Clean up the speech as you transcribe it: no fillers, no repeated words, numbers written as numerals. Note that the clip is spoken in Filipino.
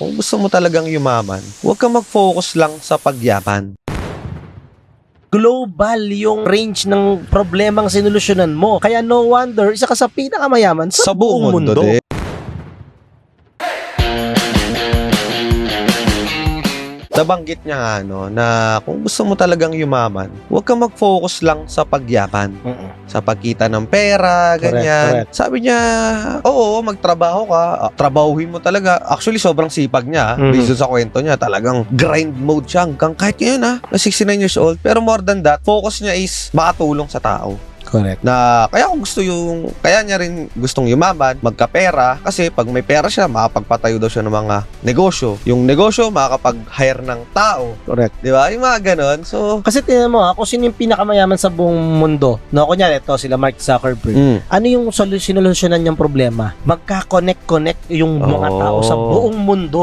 Kung gusto mo talagang yumaman, huwag kang mag-focus lang sa pagyaman. Global yung range ng problemang sinolusyonan mo. Kaya no wonder, isa ka sa pinakamayaman sa buong mundo. din. Nabanggit niya nga na kung gusto mo talagang yumaman, huwag kang mag-focus lang sa pagyaman. Sa pagkita ng pera, ganyan. Correct. Sabi niya, oo, magtrabaho ka. Trabahuhin mo talaga. Actually, sobrang sipag niya. Based sa kwento niya, talagang grind mode siya hanggang kahit ngayon na 69 years old. Pero more than that, focus niya is makatulong sa tao. Correct. Na kaya kaya niya rin gustong yumaman, magkapera, kasi pag may pera siya, makapagpatayo daw siya ng mga negosyo. Yung negosyo, makakapag-hire ng tao. Correct. Di ba? Yung mga ganon. So, Kasi tingnan mo kung sino yung pinakamayaman sa buong mundo. No, kunyari, ito sila Mark Zuckerberg. Ano yung sinolusyonan niyang problema? Magka-connect yung mga tao sa buong mundo.